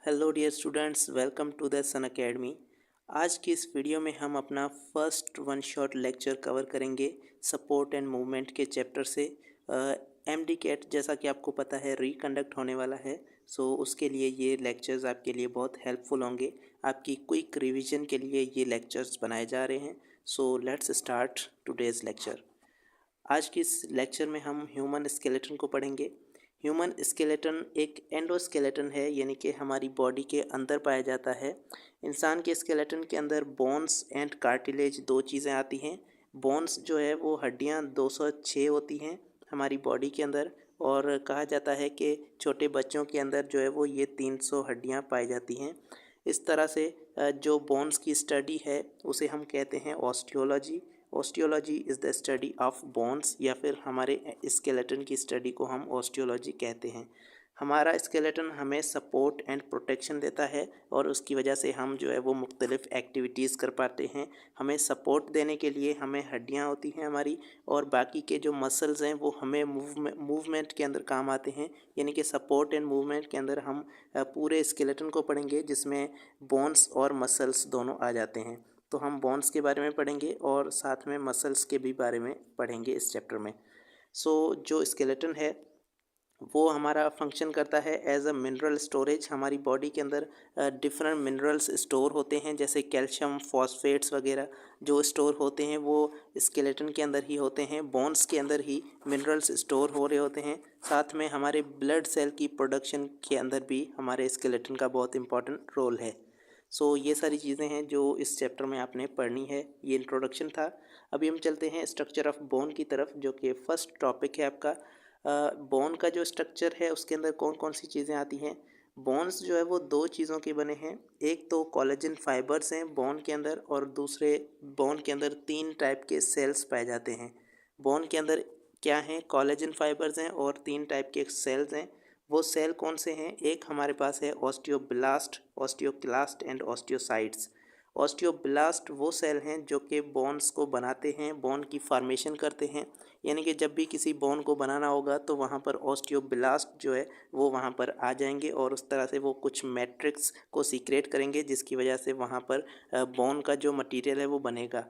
Hello dear students, welcome to the Sun academy. आज की इस वीडियो में हम अपना first one shot lecture cover करेंगे सपोर्ट एंड मूवमेंट के चैप्टर से। एमडी कैट जैसा कि आपको पता है रिकंडक्ट होने वाला है, सो उसके लिए ये लेक्चर्स आपके लिए बहुत हेल्पफुल होंगे। आपकी क्विक रिवीजन के लिए ये लेक्चर्स बनाए जा रहे हैं। So let's start today's lecture. आज की इस लेक्चर में हम ह्यूमन स्केलेटन को पढ़ेंगे। ह्यूमन स्केलेटन एक एंडोस्केलेटन है, यानी कि हमारी बॉडी के अंदर पाया जाता है। इंसान के स्केलेटन के अंदर बोन्स एंड कार्टिलेज दो चीज़ें आती हैं। बोन्स जो है वो हड्डियां 206 होती हैं हमारी बॉडी के अंदर, और कहा जाता है कि छोटे बच्चों के अंदर जो है वो ये 300 हड्डियां पाई जाती हैं। इस तरह से जो बोन्स की स्टडी है उसे हम कहते हैं osteology. Osteology is the study of bones, या फिर हमारे स्केलेटन की स्टडी को हम ऑस्टियोलॉजी कहते हैं। हमारा स्केलेटन हमें सपोर्ट एंड प्रोटेक्शन देता है, और उसकी वजह से हम जो है वो मुख्तलिफ़ एक्टिविटीज़ कर पाते हैं। हमें सपोर्ट देने के लिए हमें हड्डियाँ होती हैं हमारी, और बाकी के जो मसल्स हैं वो हमें मूवमेंट के अंदर काम आते हैं। यानी कि सपोर्ट एंड मूवमेंट के अंदर हम पूरे स्केलेटन को पढ़ेंगे, जिसमें बोन्स और मसल्स दोनों आ जाते हैं। तो हम बोन्स के बारे में पढ़ेंगे और साथ में मसल्स के भी बारे में पढ़ेंगे इस चैप्टर में। जो स्केलेटन है वो हमारा फंक्शन करता है एज अ मिनरल स्टोरेज। हमारी बॉडी के अंदर डिफरेंट मिनरल्स स्टोर होते हैं, जैसे कैल्शियम, फॉस्फेट्स वगैरह जो स्टोर होते हैं वो स्केलेटन के अंदर ही होते हैं। बोन्स के अंदर ही मिनरल्स स्टोर हो रहे होते हैं। साथ में हमारे ब्लड सेल की प्रोडक्शन के अंदर भी हमारे स्केलेटन का बहुत इंपॉर्टेंट रोल है। ये सारी चीज़ें हैं जो इस चैप्टर में आपने पढ़नी है। ये इंट्रोडक्शन था। अभी हम चलते हैं स्ट्रक्चर ऑफ बोन की तरफ, जो कि फर्स्ट टॉपिक है आपका। बोन का जो स्ट्रक्चर है उसके अंदर कौन कौन सी चीज़ें आती हैं। बोन्स जो है वो दो चीज़ों के बने हैं। एक तो कोलेजन फाइबर्स हैं बोन के अंदर, और दूसरे बोन के अंदर 3 टाइप के सेल्स पाए जाते हैं। बोन के अंदर क्या हैं? कोलेजन फाइबर्स हैं और 3 टाइप के सेल्स हैं। वो सेल कौन से हैं? एक हमारे पास है osteoblast, osteoclast and osteocytes. Osteoblast वो सेल हैं जो कि बोन्स को बनाते हैं, बोन की फॉर्मेशन करते हैं। यानी कि जब भी किसी बोन को बनाना होगा तो वहाँ पर ऑस्टियोब्लास्ट जो है वो वहाँ पर आ जाएंगे, और उस तरह से वो कुछ मैट्रिक्स को सीक्रेट करेंगे, जिसकी वजह से वहाँ पर बोन का जो मटेरियल है वो बनेगा।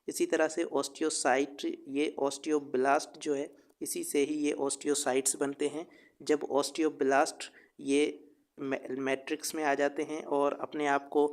इसी तरह से ऑस्टियोसाइट, ये ऑस्टियोब्लास्ट जो है इसी से ही ये ऑस्टियोसाइट्स बनते हैं। जब ऑस्टियोब्लास्ट ये मैट्रिक्स में आ जाते हैं और अपने आप को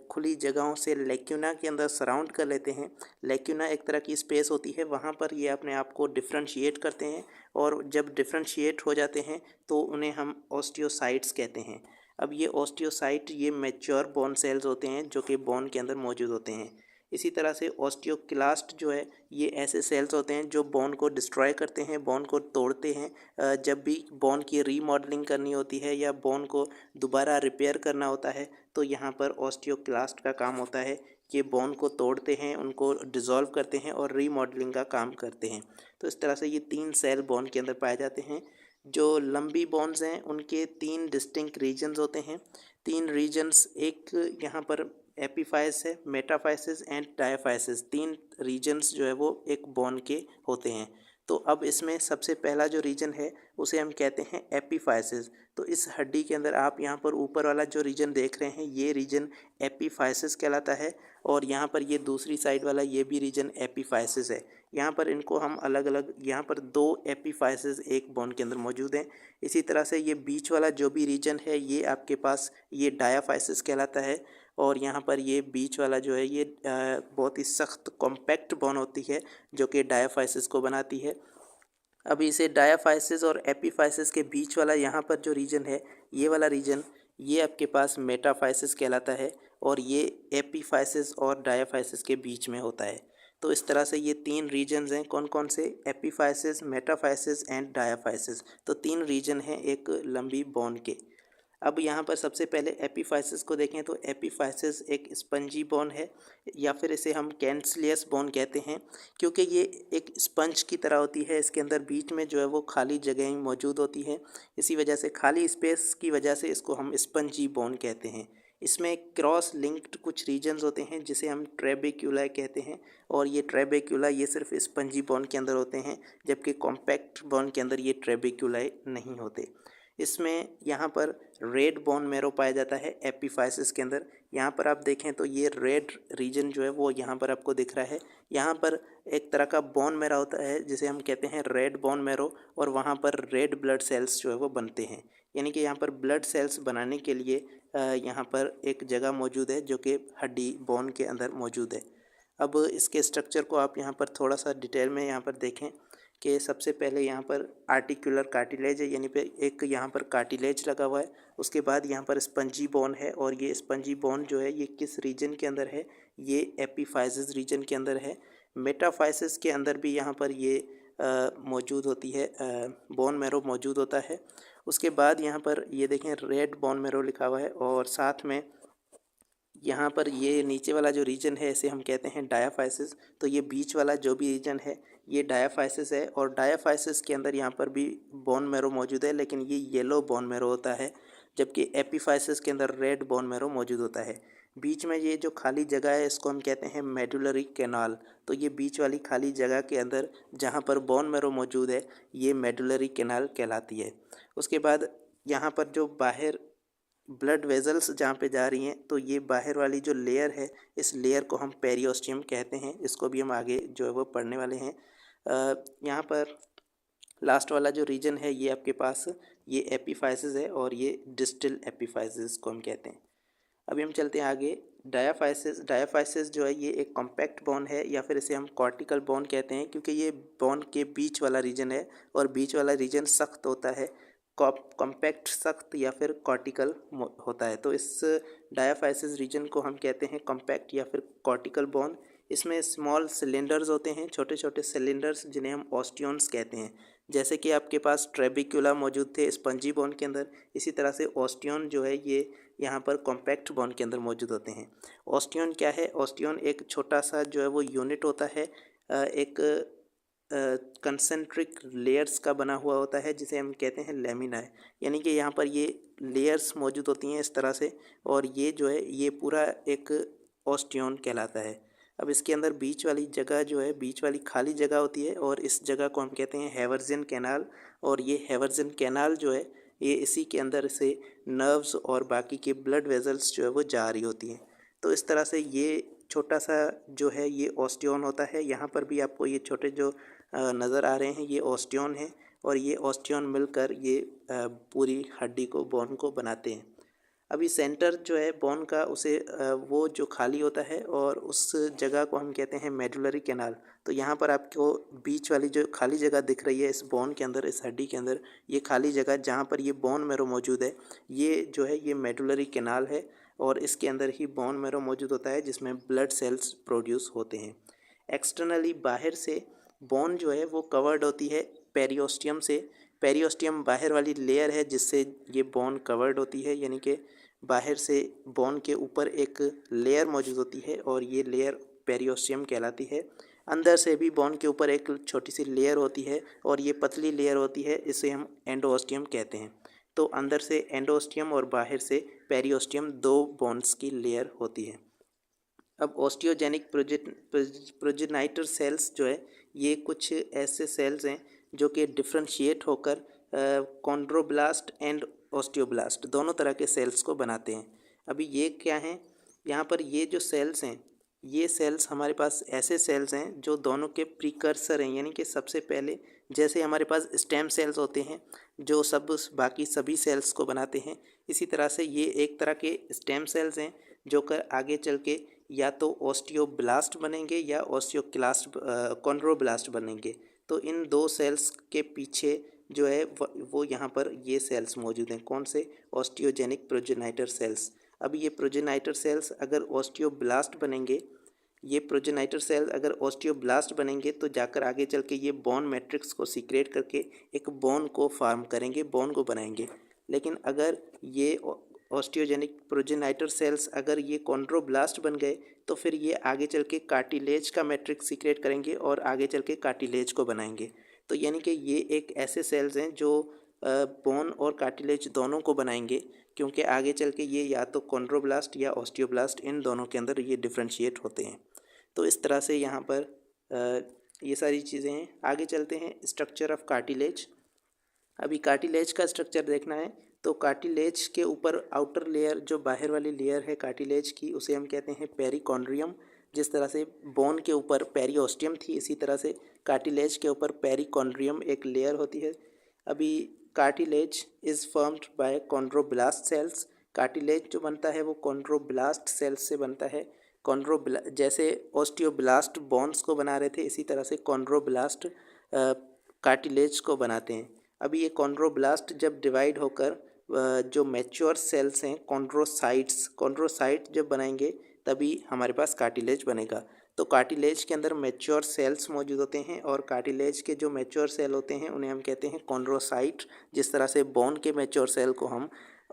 खुली जगहों से लेक्यूना के अंदर सराउंड कर लेते हैं। लेक्यूना एक तरह की स्पेस होती है, वहाँ पर ये अपने आप को डिफ्रेंशिएट करते हैं, और जब डिफ्रेंशिएट हो जाते हैं तो उन्हें हम ऑस्टियोसाइट्स कहते हैं। अब ये ऑस्टियोसाइट ये मैच्योर बोन सेल्स होते हैं जो कि बोन के अंदर मौजूद होते हैं। इसी तरह से ऑस्टियोक्लास्ट जो है ये ऐसे सेल्स होते हैं जो बोन को डिस्ट्रॉय करते हैं, बोन को तोड़ते हैं। जब भी बोन की रीमॉडलिंग करनी होती है या बोन को दोबारा रिपेयर करना होता है तो यहाँ पर ऑस्टियोक्लास्ट का काम होता है कि बोन को तोड़ते हैं, उनको डिज़ोल्व करते हैं और रीमॉडलिंग का काम करते हैं। तो इस तरह से ये 3 सेल बोन के अंदर पाए जाते हैं। जो लंबी बोन्स हैं उनके 3 डिस्टिंक्ट रीजन्स होते हैं। 3 रीजन्स, एक यहाँ पर एपीफाइस है, मेटाफाइसिस एंड डायाफाइसिस। 3 रीजन्स जो है वो एक बोन के होते हैं। तो अब इसमें सबसे पहला जो रीजन है उसे हम कहते हैं एपीफाइसिस। तो इस हड्डी के अंदर आप यहाँ पर ऊपर वाला जो रीजन देख रहे हैं ये रीजन एपीफाइसिस कहलाता है, और यहाँ पर ये दूसरी साइड वाला ये भी रीजन एपीफाइसिस है। यहाँ पर इनको हम अलग अलग, यहाँ पर 2 एपीफाइसिस एक बोन के अंदर मौजूद हैं। इसी तरह से ये बीच वाला जो भी रीजन है ये आपके पास ये डायाफाइसिस कहलाता है, और यहाँ पर ये बीच वाला जो है ये बहुत ही सख्त कॉम्पैक्ट बोन होती है जो कि डायाफाइसिस को बनाती है। अब इसे डायाफाइसिस और एपीफाइसिस के बीच वाला यहाँ पर जो रीजन है ये वाला रीजन ये आपके पास मेटाफाइसिस कहलाता है, और ये एपीफाइसिस और डायाफाइसिस के बीच में होता है। तो इस तरह से ये 3 रीजन्स हैं। कौन कौन से? Epiphysis, metaphysis and diaphysis. तो 3 रीजन हैं एक लंबी बोन के। अब यहाँ पर सबसे पहले एपीफाइसिस को देखें तो एपीफाइसिस एक स्पंजी बोन है, या फिर इसे हम कैंसलियस बोन कहते हैं, क्योंकि ये एक स्पंज की तरह होती है। इसके अंदर बीच में जो है वो खाली जगह मौजूद होती है। इसी वजह से, खाली स्पेस की वजह से इसको हम स्पंजी बोन कहते हैं। इसमें क्रॉस लिंक्ड कुछ रीजन्स होते हैं जिसे हम ट्रेबेक्यूला कहते हैं, और ये ट्रेबेक्यूला ये सिर्फ स्पंजी बोन के अंदर होते हैं, जबकि कॉम्पैक्ट बोन के अंदर ये ट्रेबेक्यूला नहीं होते। इसमें यहाँ पर रेड बोन मैरो पाया जाता है एपिफाइसिस के अंदर। यहाँ पर आप देखें तो ये रेड रीजन जो है वो यहाँ पर आपको दिख रहा है। यहाँ पर एक तरह का बोन मैरो होता है जिसे हम कहते हैं रेड बोन मैरो, और वहाँ पर रेड ब्लड सेल्स जो है वो बनते हैं। यानी कि यहाँ पर ब्लड सेल्स बनाने के लिए यहाँ पर एक जगह मौजूद है जो कि हड्डी बोन के अंदर मौजूद है। अब इसके स्ट्रक्चर को आप यहाँ पर थोड़ा सा डिटेल में यहाँ पर देखें कि सबसे पहले यहाँ पर आर्टिकुलर कार्टिलेज है, यानी पे एक यहाँ पर कार्टिलेज लगा हुआ है। उसके बाद यहाँ पर स्पंजी बोन है, और ये स्पंजी बोन जो है ये किस रीजन के अंदर है, ये एपिफाइसिस रीजन के अंदर है। मेटाफाइसिस के अंदर भी यहाँ पर ये मौजूद होती है, बोन मैरो मौजूद होता है। उसके बाद यहाँ पर ये देखें रेड बोन मैरो लिखा हुआ है, और साथ में यहाँ पर ये नीचे वाला जो रीजन है इसे हम कहते हैं डायाफाइसिस। तो ये बीच वाला जो भी रीजन है ये डायाफाइसिस है, और डायाफाइसिस के अंदर यहाँ पर भी बोन मैरो मौजूद है, लेकिन ये येलो बोन मैरो होता है, जबकि एपिफाइसिस के अंदर रेड बोन मैरो मौजूद होता है। बीच में ये जो खाली जगह है इसको हम कहते हैं मेडुलरी कैनाल। तो ये बीच वाली खाली जगह के अंदर जहाँ पर बोन मैरो मौजूद है ये मेडुलरी कैनाल कहलाती है। उसके बाद यहाँ पर जो बाहर ब्लड वेजल्स जहाँ पे जा रही हैं, तो ये बाहर वाली जो लेयर है इस लेयर को हम पेरियोस्टियम कहते हैं। इसको भी हम आगे जो है वो पढ़ने वाले हैं। यहाँ पर लास्ट वाला जो रीजन है ये आपके पास ये एपिफाइसिस है, और ये डिस्टल एपिफाइसिस को हम कहते हैं। अभी हम चलते हैं आगे। डायाफाइसिस जो है ये एक कॉम्पैक्ट बोन है, या फिर इसे हम कॉर्टिकल बोन कहते हैं, क्योंकि ये बोन के बीच वाला रीजन है, और बीच वाला रीजन सख्त होता है। कॉम्पैक्ट सख्त या फिर कॉर्टिकल होता है। तो इस डायाफाइसिस रीजन को हम कहते हैं कॉम्पैक्ट या फिर कॉर्टिकल बोन। इसमें स्मॉल सिलेंडर्स होते हैं, छोटे छोटे सिलेंडर्स, जिन्हें हम ऑस्टियोन्स कहते हैं। जैसे कि आपके पास ट्रेबिक्यूला मौजूद थे स्पंजी बोन के अंदर, इसी तरह से ऑस्टियोन जो है ये यहाँ पर कॉम्पैक्ट बोन के अंदर मौजूद होते हैं। ऑस्टियोन क्या है? ऑस्टियोन एक छोटा सा जो है वो यूनिट होता है, एक कंसेंट्रिक लेयर्स का बना हुआ होता है, जिसे हम कहते हैं लेमिना। यानी कि यहाँ पर ये लेयर्स मौजूद होती हैं इस तरह से, और ये जो है ये पूरा एक ऑस्टियोन कहलाता है। अब इसके अंदर बीच वाली जगह जो है, बीच वाली खाली जगह होती है, और इस जगह को हम कहते हैं हैवर्जियन कैनाल। और ये हैवर्जियन कैनाल जो है ये इसी के अंदर से नर्व्स और बाकी के ब्लड वेजल्स जो है वो जा रही होती हैं। तो इस तरह से ये छोटा सा जो है ये ऑस्टियोन होता है। यहाँ पर भी आपको ये छोटे जो नज़र आ रहे हैं ये ऑस्टियोन हैं, और ये ऑस्टियोन मिलकर ये पूरी हड्डी को, बोन को बनाते हैं। अभी सेंटर जो है बोन का, उसे वो जो खाली होता है, और उस जगह को हम कहते हैं मेडुलरी कैनाल। तो यहाँ पर आपको बीच वाली जो खाली जगह दिख रही है इस बोन के अंदर, इस हड्डी के अंदर, ये खाली जगह जहाँ पर ये बोन मैरो मौजूद है, ये जो है ये मेडुलरी कैनाल है, और इसके अंदर ही बोन मैरो मौजूद होता है जिसमें ब्लड सेल्स प्रोड्यूस होते हैं। एक्सटर्नली बाहर से बोन जो है वो कवर्ड होती है पेरियोस्टियम से। पेरियोस्टियम बाहर वाली लेयर है जिससे ये बोन कवर्ड होती है, यानी कि बाहर से बोन के ऊपर एक लेयर मौजूद होती है, और ये लेयर पेरियोस्टियम कहलाती है। अंदर से भी बोन के ऊपर एक छोटी सी लेयर होती है, और ये पतली लेयर होती है, इसे हम एंडोस्टियम कहते हैं। तो अंदर से एंडोस्टियम और बाहर से पेरियोस्टियम, दो बोन्स की लेयर होती है। अब ऑस्टियोजेनिक प्रोजेनाइटर सेल्स जो है ये कुछ ऐसे सेल्स हैं जो कि डिफ्रेंशिएट होकर कॉन्ड्रोब्लास्ट एंड ऑस्टियोब्लास्ट दोनों तरह के सेल्स को बनाते हैं। अभी ये क्या हैं? यहाँ पर ये जो सेल्स हैं, ये सेल्स हमारे पास ऐसे सेल्स हैं जो दोनों के प्रीकर्सर हैं, यानी कि सबसे पहले जैसे हमारे पास स्टेम सेल्स होते हैं जो सब बाकी सभी सेल्स को बनाते हैं, इसी तरह से ये एक तरह के स्टेम सेल्स हैं जो कर आगे चल के या तो ऑस्टियोब्लास्ट बनेंगे या ऑस्टियोक्लास्ट कॉन्ड्रोब्लास्ट बनेंगे। तो इन दो सेल्स के पीछे जो है वो यहाँ पर ये सेल्स मौजूद हैं। कौन से? Osteogenic progenitor cells. अब ये प्रोजेनाइटर सेल्स अगर ऑस्टियोब्लास्ट बनेंगे, ये प्रोजेनाइटर सेल्स अगर ऑस्टियोब्लास्ट बनेंगे तो जाकर आगे चल के ये बोन मैट्रिक्स को सीक्रेट करके एक बोन को फॉर्म करेंगे, बोन को बनाएंगे। लेकिन अगर ये ऑस्टियोजेनिक प्रोजेनाइटर सेल्स अगर ये कॉन्ड्रोब्लास्ट बन गए तो फिर ये आगे चल के कार्टिलेज का मैट्रिक्स सीक्रेट करेंगे और आगे चल के कार्टिलेज को बनाएंगे। तो यानी कि ये एक ऐसे सेल्स हैं जो बोन और कार्टिलेज दोनों को बनाएंगे, क्योंकि आगे चल के ये या तो कॉन्ड्रोब्लास्ट या ऑस्टियोब्लास्ट इन दोनों के अंदर ये डिफ्रेंशिएट होते हैं। तो इस तरह से यहाँ पर ये सारी चीज़ें हैं। आगे चलते हैं स्ट्रक्चर ऑफ कार्टिलेज। अभी कार्टिलेज का स्ट्रक्चर देखना है तो कार्टिलेज के ऊपर आउटर लेयर जो बाहर वाली लेयर है कार्टिलेज की उसे हम कहते हैं पेरिकॉन्ड्रियम। जिस तरह से बोन के ऊपर पेरिओस्टियम थी इसी तरह से कार्टिलेज के ऊपर पेरिकॉन्ड्रियम एक लेयर होती है। अभी cartilage is formed by chondroblast cells. Cartilage जो बनता है वो कॉन्ड्रोब्लास्ट सेल्स से बनता है। जैसे ऑस्टियोब्लास्ट बोन्स को बना रहे थे इसी तरह से कॉन्ड्रोब्लास्ट कार्टिलेज को बनाते हैं। अभी ये कॉन्ड्रोब्लास्ट जब डिवाइड होकर जो मैच्योर सेल्स हैं कॉन्ड्रोसाइट जब बनाएंगे तभी हमारे पास कार्टिलेज बनेगा। तो कार्टिलेज के अंदर मैच्योर सेल्स मौजूद होते हैं और कार्टिलेज के जो मैच्योर सेल होते हैं उन्हें हम कहते हैं कॉन्ड्रोसाइट। जिस तरह से बोन के मैच्योर सेल को हम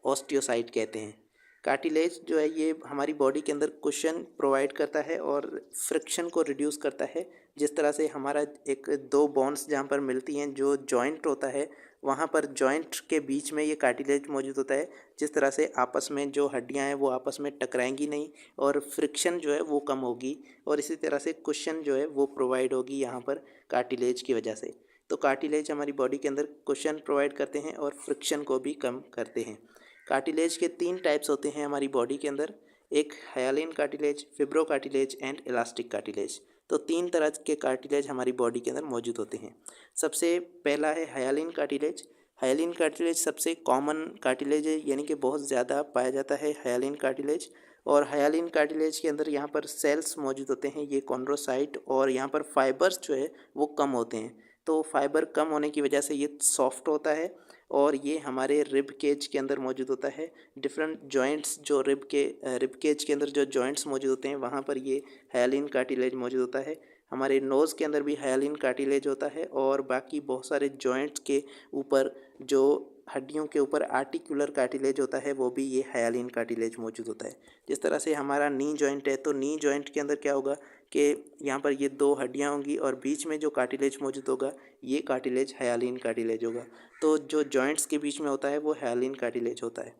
ऑस्टियोसाइट कहते हैं। कार्टिलेज जो है ये हमारी बॉडी के अंदर कुशन प्रोवाइड करता है और फ्रिक्शन को रिड्यूस करता है। जिस तरह से हमारा एक दो बोन्स जहाँ पर मिलती हैं जो जॉइंट होता है वहाँ पर जॉइंट के बीच में ये कार्टिलेज मौजूद होता है। जिस तरह से आपस में जो हड्डियाँ हैं वो आपस में टकराएंगी नहीं और फ्रिक्शन जो है वो कम होगी और इसी तरह से कुशन जो है वो प्रोवाइड होगी यहाँ पर कार्टिलेज की वजह से। तो कार्टिलेज हमारी बॉडी के अंदर कुशन प्रोवाइड करते हैं और फ्रिक्शन को भी कम करते हैं। कार्टिलेज के 3 टाइप्स होते हैं हमारी बॉडी के अंदर, एक hyaline cartilage, fibro cartilage and elastic cartilage. तो 3 तरह के कार्टिलेज हमारी बॉडी के अंदर मौजूद होते हैं। सबसे पहला है हाइलिन कार्टिलेज। हाइलिन कार्टिलेज सबसे कॉमन कार्टिलेज है यानी कि बहुत ज़्यादा पाया जाता है हाइलिन कार्टिलेज। और हाइलिन कार्टिलेज के अंदर यहाँ पर सेल्स मौजूद होते हैं ये कॉन्ड्रोसाइट और यहाँ पर फाइबर्स जो है वो कम होते हैं। तो फाइबर कम होने की वजह से ये सॉफ्ट होता है और ये हमारे रिब केज के अंदर मौजूद होता है। डिफरेंट जॉइंट्स जो रिब केज के अंदर जो जॉइंट्स मौजूद होते हैं वहाँ पर ये हाइलिन कार्टिलेज मौजूद होता है। हमारे नोज़ के अंदर भी हाइलिन कार्टिलेज होता है और बाकी बहुत सारे जॉइंट्स के ऊपर जो हड्डियों के ऊपर आर्टिकुलर कार्टिलेज होता है वो भी ये हाइलिन कार्टिलेज मौजूद होता है। जिस तरह से हमारा नी जॉइंट है तो नी जॉइंट के अंदर क्या होगा कि यहाँ पर ये 2 हड्डियाँ होंगी और बीच में जो कार्टिलेज मौजूद होगा ये कार्टिलेज हाइलिन कार्टिलेज होगा। तो जो जॉइंट्स के बीच में होता है वो हाइलिन कार्टिलेज होता है।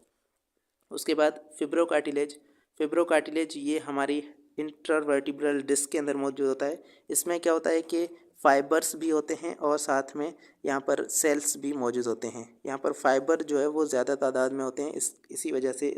उसके बाद फिब्रो कार्टिलेज ये हमारी इंटरवर्टिब्रल डिस्क के अंदर मौजूद होता है। इसमें क्या होता है कि फाइबर्स भी होते हैं और साथ में यहाँ पर सेल्स भी मौजूद होते हैं। यहाँ पर फाइबर जो है वो ज़्यादा तादाद में होते हैं इसी वजह से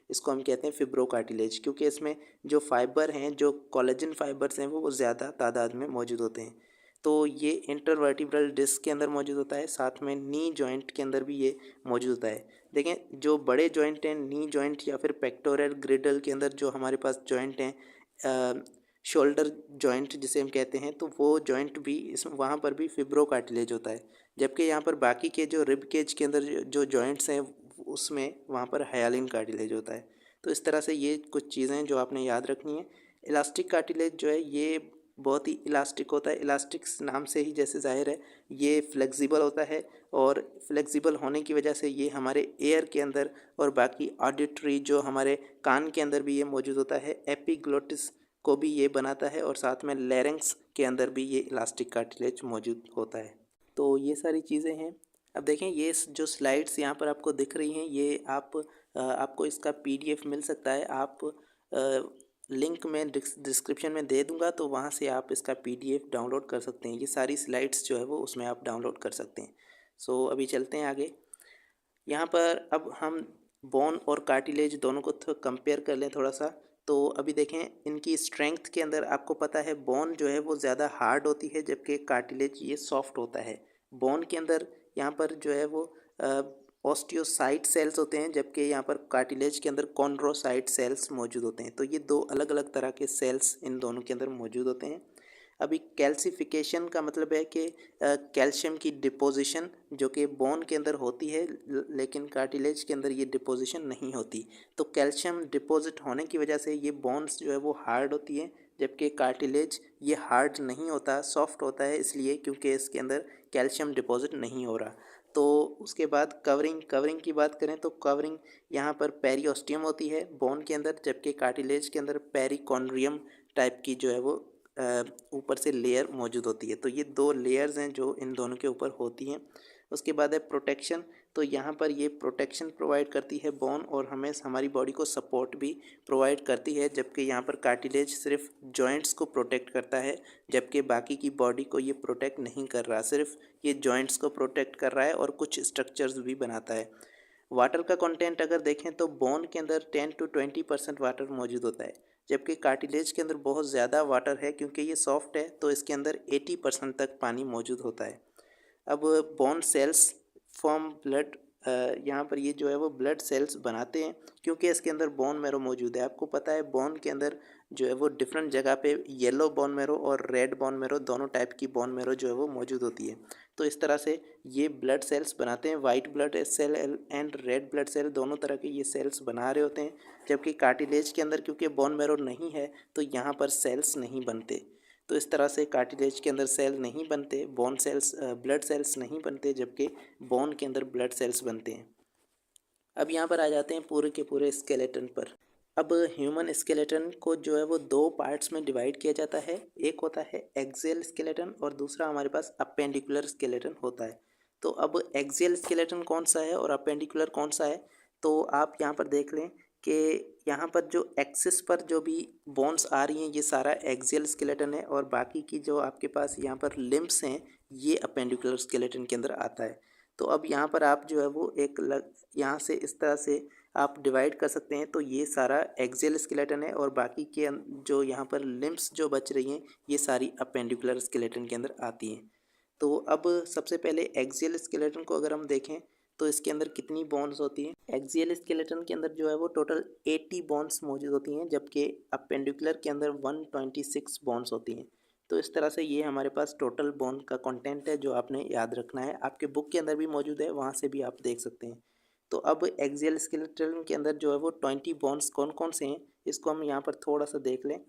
इसको हम कहते हैं फिब्रो कार्टिलेज, क्योंकि इसमें जो फाइबर हैं जो कोलेजन फाइबर्स हैं वो ज़्यादा तादाद में मौजूद होते हैं। तो ये इंटरवर्टिब्रल डिस्क के अंदर मौजूद होता है, साथ में नी जॉइंट के अंदर भी ये मौजूद होता है। देखें जो बड़े जॉइंट हैं नी जॉइंट या फिर पेक्टोरल ग्रिडल के अंदर जो हमारे पास जॉइंट हैं शोल्डर जॉइंट जिसे हम कहते हैं, तो वो जॉइंट भी वहाँ पर भी फिब्रो कार्टिलेज होता है। जबकि यहाँ पर बाकी के जो रिब केज के अंदर जो जॉइंट्स हैं उसमें वहाँ पर हाइलिन कार्टिलेज होता है। तो इस तरह से ये कुछ चीज़ें जो आपने याद रखनी है। इलास्टिक कार्टिलेज जो है ये बहुत ही इलास्टिक होता है। इलास्टिक नाम से ही जैसे ज़ाहिर है ये फ्लेक्सिबल होता है और फ्लेक्सिबल होने की वजह से ये हमारे एयर के अंदर और बाकी ऑडिटरी जो हमारे कान के अंदर भी ये मौजूद होता है। एपिग्लोटिस को भी ये बनाता है और साथ में लैरिंक्स के अंदर भी ये इलास्टिक कार्टिलेज मौजूद होता है। तो ये सारी चीज़ें हैं। अब देखें ये जो स्लाइड्स यहाँ पर आपको दिख रही हैं ये आपको इसका PDF मिल सकता है। आप लिंक मैं डिस्क्रिप्शन में दे दूंगा तो वहाँ से आप इसका PDF डाउनलोड कर सकते हैं। ये सारी स्लाइड्स जो है वो उसमें आप डाउनलोड कर सकते हैं। सो अभी चलते हैं आगे। यहाँ पर अब हम बोन और कार्टिलेज दोनों को कंपेयर कर लें थोड़ा सा। तो अभी देखें इनकी स्ट्रेंथ के अंदर आपको पता है बोन जो है वो ज़्यादा हार्ड होती है जबकि कार्टिलेज ये सॉफ्ट होता है। बोन के अंदर यहाँ पर जो है वो ऑस्टियोसाइट सेल्स होते हैं जबकि यहाँ पर कार्टिलेज के अंदर कॉन्ड्रोसाइट सेल्स मौजूद होते हैं। तो ये 2 अलग अलग तरह के सेल्स इन दोनों के अंदर मौजूद होते हैं। अभी कैल्सिफिकेशन का मतलब है कि कैल्शियम की डिपोजिशन जो कि बोन के अंदर होती है लेकिन कार्टिलेज के अंदर ये डिपोजिशन नहीं होती। तो कैल्शियम डिपॉजिट होने की वजह से ये बोन्स जो है वो हार्ड होती है जबकि कार्टिलेज ये हार्ड नहीं होता, सॉफ्ट होता है इसलिए क्योंकि इसके अंदर कैल्शियम डिपॉजिट नहीं हो रहा। तो उसके बाद कवरिंग की बात करें तो कवरिंग यहाँ पर पेरिओस्टियम होती है बोन के अंदर, जबकि कार्टिलेज के अंदर पेरिकॉन्ड्रियम टाइप की जो है वो ऊपर से लेयर मौजूद होती है। तो ये 2 लेयर्स हैं जो इन दोनों के ऊपर होती हैं। उसके बाद है प्रोटेक्शन। तो यहाँ पर ये प्रोटेक्शन प्रोवाइड करती है बोन और हमें हमारी बॉडी को सपोर्ट भी प्रोवाइड करती है, जबकि यहाँ पर कार्टिलेज सिर्फ जॉइंट्स को प्रोटेक्ट करता है, जबकि बाकी की बॉडी को ये प्रोटेक्ट नहीं कर रहा, सिर्फ ये जॉइंट्स को प्रोटेक्ट कर रहा है और कुछ स्ट्रक्चर्स भी बनाता है। वाटर का कंटेंट अगर देखें तो बोन के अंदर 10 to 20% वाटर मौजूद होता है, जबकि कार्टिलेज के अंदर बहुत ज़्यादा वाटर है, क्योंकि ये सॉफ्ट है तो इसके अंदर 80% तक पानी मौजूद होता है। अब बोन सेल्स फॉर्म ब्लड, यहाँ पर ये जो है वो ब्लड सेल्स बनाते हैं, क्योंकि इसके अंदर बोन मैरो मौजूद है। आपको पता है बोन के अंदर जो है वो डिफरेंट जगह पे येलो बोन मैरो और रेड बोन मैरो दोनों टाइप की बोन मैरो जो है वो मौजूद होती है। तो इस तरह से ये ब्लड सेल्स बनाते हैं, white blood cell and red blood cell दोनों तरह के ये सेल्स बना रहे होते हैं, जबकि कार्टिलेज के अंदर क्योंकि बोन मैरो नहीं है तो यहाँ पर सेल्स नहीं बनते। तो इस तरह से कार्टिलेज के अंदर सेल नहीं बनते, बोन सेल्स ब्लड सेल्स नहीं बनते, जबकि बोन के अंदर ब्लड सेल्स बनते हैं। अब यहाँ पर आ जाते हैं पूरे के पूरे स्केलेटन पर। अब ह्यूमन स्केलेटन को जो है वो दो पार्ट्स में डिवाइड किया जाता है, एक होता है एक्सियल स्केलेटन और दूसरा हमारे पास अपेंडिकुलर स्केलेटन होता है। तो अब एक्सियल स्केलेटन कौन सा है और अपेंडिकुलर कौन सा है, तो आप यहाँ पर देख लें कि यहाँ पर जो एक्सिस पर जो भी बोन्स आ रही हैं ये सारा एक्सियल स्केलेटन है, और बाकी की जो आपके पास यहाँ पर लिम्ब्स हैं ये अपेंडिकुलर स्केलेटन के अंदर आता है। तो अब यहाँ पर आप जो है वो यहाँ से इस तरह से आप डिवाइड कर सकते हैं। तो ये सारा एक्सियल स्केलेटन है और बाकी के जो यहाँ पर लिम्ब्स जो बच रही हैं ये सारी अपेंडिकुलर स्केलेटन के अंदर आती हैं। तो अब सबसे पहले एक्सियल स्केलेटन को अगर हम देखें तो इसके अंदर कितनी बोन्स होती हैं। एक्सियल स्केलेटन के अंदर जो है वो टोटल 80 बोन्स मौजूद होती हैं, जबकि अपेंडिकुलर के अंदर 126 बोन्स होती हैं। तो इस तरह से ये हमारे पास टोटल बोन का कंटेंट है जो आपने याद रखना है। आपके बुक के अंदर भी मौजूद है, वहाँ से भी आप देख सकते हैं। तो अब एक्सियल स्केलेटन के अंदर जो है वो 20 बोन्स कौन कौन से हैं इसको हम यहाँ पर थोड़ा सा देख लें।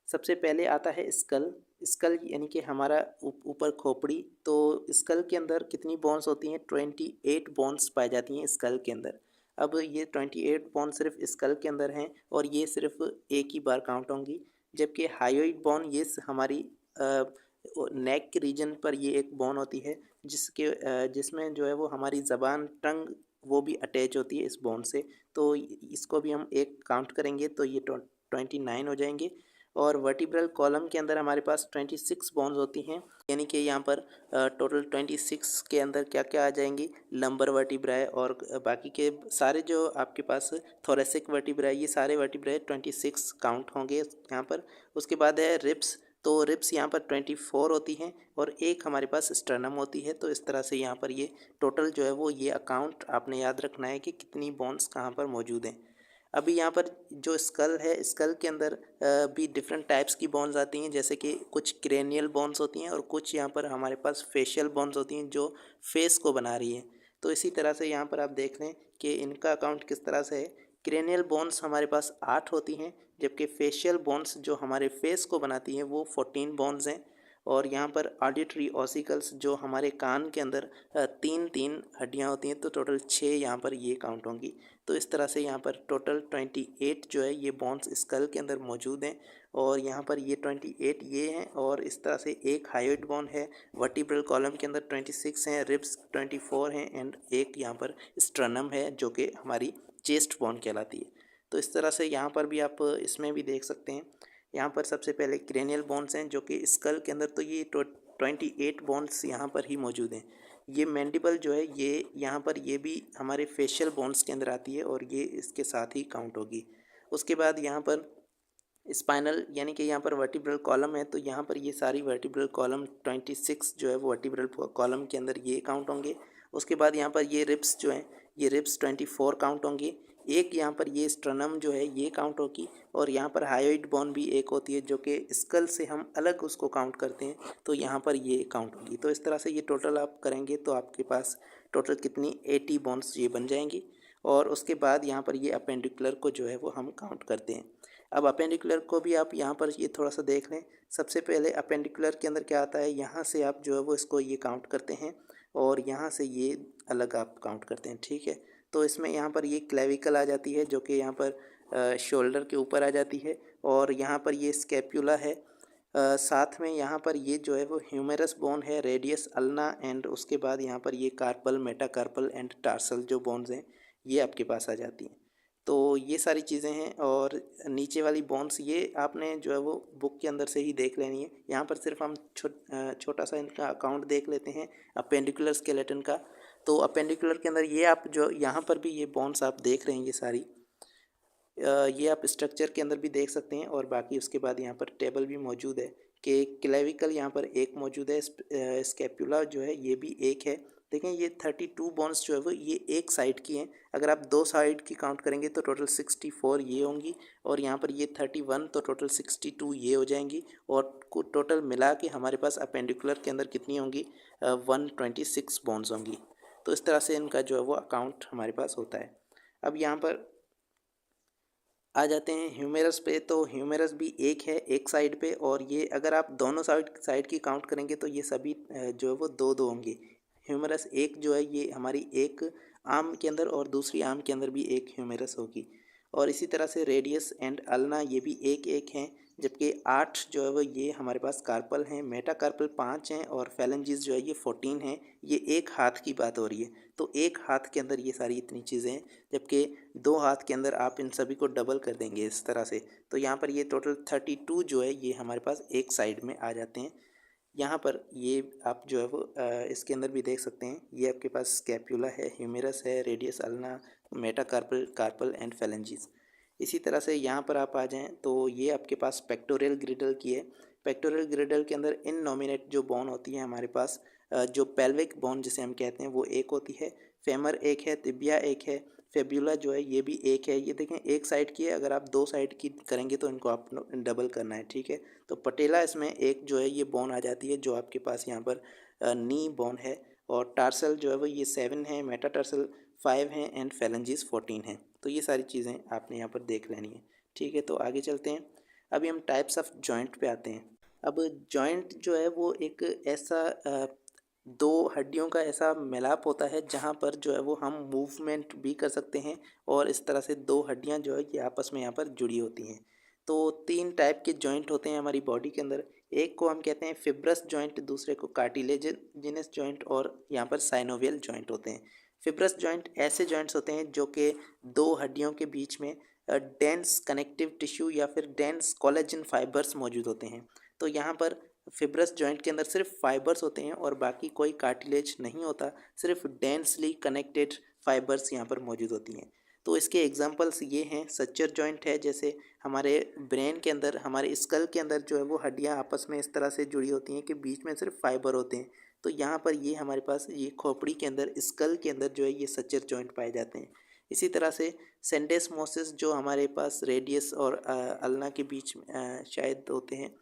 सबसे पहले आता है स्कल। स्कल यानी कि हमारा ऊपर खोपड़ी। तो स्कल के अंदर कितनी बोन्स होती हैं, 28 बोन्स पाई जाती हैं स्कल के अंदर। अब ये 28 बोन सिर्फ स्कल के अंदर हैं और ये सिर्फ एक ही बार काउंट होंगी, जबकि हायोइड बोन ये हमारी नेक के रीजन पर ये एक बोन होती है जिसमें जो है वो हमारी ज़बान टंग वो भी अटैच होती है इस बोन से। तो इसको भी हम एक काउंट करेंगे तो ये 29 हो जाएंगे। और वर्टिब्रल कॉलम के अंदर हमारे पास 26 बोन्स होती हैं, यानी कि यहाँ पर टोटल 26 के अंदर क्या क्या आ जाएंगी, लंबर वर्टिब्राए और बाकी के सारे जो आपके पास थोरेसिक वर्टिब्राए, ये सारे वर्टिब्राए 26 काउंट होंगे यहाँ पर। उसके बाद है रिब्स। तो रिब्स यहाँ पर 24 होती हैं और एक हमारे पास स्टर्नम होती है। तो इस तरह से यहाँ पर ये टोटल जो है वो ये अकाउंट आपने याद रखना है कि कितनी बोन्स कहाँ पर मौजूद हैं। अभी यहाँ पर जो स्कल है, स्कल के अंदर भी डिफरेंट टाइप्स की बोन्स आती हैं, जैसे कि कुछ क्रेनियल बोन्स होती हैं और कुछ यहाँ पर हमारे पास फेशियल बोन्स होती हैं जो फेस को बना रही हैं। तो इसी तरह से यहाँ पर आप देख लें कि इनका अकाउंट किस तरह से है। क्रेनियल बोन्स हमारे पास 8 होती हैं, जबकि फेशियल बोन्स जो हमारे फेस को बनाती हैं वो 14 बोन्स हैं। और यहाँ पर ऑडिटरी ऑसिकल्स जो हमारे कान के अंदर 3 हड्डियाँ होती हैं, तो टोटल 6 यहाँ पर ये काउंट होंगी। तो इस तरह से यहाँ पर टोटल 28 जो है ये बोन्स स्कल के अंदर मौजूद हैं, और यहाँ पर ये 28 ये हैं। और इस तरह से एक हायोइड बोन है, वर्टिब्रल कॉलम के अंदर 26 हैं, रिब्स 24 हैं एंड एक यहाँ पर स्ट्रनम है जो कि हमारी चेस्ट बोन कहलाती है। तो इस तरह से यहाँ पर भी आप इसमें भी देख सकते हैं। यहाँ पर सबसे पहले क्रेनियल बोन्स हैं जो कि स्कल के अंदर, तो ये 28 बोन्स यहाँ पर ही मौजूद हैं। ये मैंडिबल जो है ये यहाँ पर ये भी हमारे फेशियल बोन्स के अंदर आती है और ये इसके साथ ही काउंट होगी। उसके बाद यहाँ पर स्पाइनल यानी कि यहाँ पर वर्टिब्रल कॉलम है, तो यहाँ पर ये सारी वर्टिब्रल कॉलम 26 जो है वो वर्टिब्रल कॉलम के अंदर ये काउंट होंगे। उसके बाद यहाँ पर ये रिब्स जो हैं ये रिब्स 24 काउंट होंगे। एक यहाँ पर ये स्ट्रनम जो है ये काउंट होगी, और यहाँ पर हायोइड बोन भी एक होती है जो कि स्कल से हम अलग उसको काउंट करते हैं, तो यहाँ पर ये काउंट होगी। तो इस तरह से ये टोटल आप करेंगे तो आपके पास टोटल कितनी 80 बोन्स ये बन जाएंगी। और उसके बाद यहाँ पर ये अपेंडिकुलर को जो है वो हम काउंट करते हैं। अब अपेंडिकुलर को भी आप यहाँ पर ये थोड़ा सा देख लें। सबसे पहले अपेंडिकुलर के अंदर क्या आता है, यहाँ से आप जो है वो इसको ये काउंट करते हैं और यहाँ से ये अलग आप काउंट करते हैं, ठीक है। तो इसमें यहाँ पर ये क्लेविकल आ जाती है जो कि यहाँ पर शोल्डर के ऊपर आ जाती है, और यहाँ पर ये स्कैप्यूला है साथ में यहाँ पर ये जो है वो ह्यूमेरस बोन है, रेडियस अल्ना, एंड उसके बाद यहाँ पर ये कार्पल, मेटाकार्पल एंड टार्सल जो बोन्स हैं ये आपके पास आ जाती हैं। तो ये सारी चीज़ें हैं। और नीचे वाली बोन्स ये आपने जो है वो बुक के अंदर से ही देख लेनी है। यहाँ पर सिर्फ हम छोटा सा इनका अकाउंट देख लेते हैं अपेंडिकुलर स्केलेटन का। तो अपेंडिकुलर के अंदर ये आप जो यहाँ पर भी ये बोन्स आप देख रहे हैं, ये सारी ये आप स्ट्रक्चर के अंदर भी देख सकते हैं। और बाकी उसके बाद यहाँ पर टेबल भी मौजूद है कि क्लेविकल यहाँ पर एक मौजूद है, स्कैपुला जो है ये भी एक है। देखें ये 32 बोन्स जो है वो ये एक साइड की हैं। अगर आप दो साइड की काउंट करेंगे तो टोटल 64 ये होंगी, और यहाँ पर ये 31 तो टोटल 62 ये हो जाएंगी। और टोटल मिला के हमारे पास अपेंडिकुलर के अंदर कितनी होंगी, 126 बोन्स होंगी। तो इस तरह से इनका जो है वो अकाउंट हमारे पास होता है। अब यहाँ पर आ जाते हैं ह्यूमेरस पे। तो ह्यूमेरस भी एक है एक साइड पे, और ये अगर आप दोनों साइड की काउंट करेंगे तो ये सभी जो है वो दो दो होंगे। ह्यूमेरस एक जो है ये हमारी एक आर्म के अंदर और दूसरी आर्म के अंदर भी एक ह्यूमेरस होगी। और इसी तरह से रेडियस एंड अल्ना ये भी एक एक हैं, जबकि 8 जो है वो ये हमारे पास कार्पल हैं, मेटाकार्पल 5 हैं, और फेलेंजिस जो है ये 14 हैं। ये एक हाथ की बात हो रही है, तो एक हाथ के अंदर ये सारी इतनी चीज़ें हैं, जबकि दो हाथ के अंदर आप इन सभी को डबल कर देंगे इस तरह से। तो यहाँ पर ये टोटल 32 जो है ये हमारे पास एक साइड में आ जाते हैं। यहाँ पर ये आप जो है वो इसके अंदर भी देख सकते हैं, ये आपके पास स्कैपुला है, ह्यूमेरस है, radius ulna, metacarpal, carpal and phalanges. इसी तरह से यहाँ पर आप आ जाएं तो ये आपके पास पेक्टोरियल ग्रिडल की है। पेक्टोरियल ग्रिडल के अंदर इन नॉमिनेट जो बोन होती है हमारे पास, जो पेल्विक बोन जिसे हम कहते हैं वो एक होती है, फेमर एक है, तिबिया एक है, फेब्यूला जो है ये भी एक है। ये देखें एक साइड की है, अगर आप दो साइड की करेंगे तो इनको आप डबल करना है, ठीक है। तो पटेला इसमें एक जो है ये बोन आ जाती है, जो आपके पास यहाँ पर नी बोन है। और टार्सल जो है वो ये 7 है, मेटाटार्सल 5 हैं, एंड फेलेंजिस 14 हैं। तो ये सारी चीज़ें आपने यहाँ पर देख लेनी है, ठीक है। तो आगे चलते हैं, अभी हम टाइप्स ऑफ जॉइंट पे आते हैं। अब जॉइंट जो है वो एक ऐसा दो हड्डियों का ऐसा मिलाप होता है जहाँ पर जो है वो हम मूवमेंट भी कर सकते हैं, और इस तरह से दो हड्डियाँ जो है ये आपस में यहाँ पर जुड़ी होती हैं। तो 3 टाइप के जॉइंट होते हैं हमारी बॉडी के अंदर। एक को हम कहते हैं फिब्रस जॉइंट, दूसरे को कार्टिलेजिनस जॉइंट, और यहाँ पर साइनोवियल जॉइंट होते हैं। फिब्रस जॉइंट ऐसे जॉइंट्स होते हैं जो कि दो हड्डियों के बीच में डेंस कनेक्टिव टिश्यू या फिर डेंस कोलेजन फाइबर्स मौजूद होते हैं। तो यहाँ पर फिब्रस जॉइंट के अंदर सिर्फ फाइबर्स होते हैं और बाकी कोई कार्टिलेज नहीं होता, सिर्फ डेंसली कनेक्टेड फाइबर्स यहाँ पर मौजूद होती हैं। तो इसके एग्जांपल्स ये हैं, सच्चर जॉइंट है, जैसे हमारे ब्रेन के अंदर, हमारे स्कल के अंदर जो है वो हड्डियाँ आपस में इस तरह से जुड़ी होती हैं कि बीच में सिर्फ फाइबर होते हैं। तो यहाँ पर ये हमारे पास ये खोपड़ी के अंदर, स्कल के अंदर जो है ये सच्चर जॉइंट पाए जाते हैं। इसी तरह से सेंडेस्मोसिस जो हमारे पास रेडियस और अल्ना के बीच में शायद होते हैं।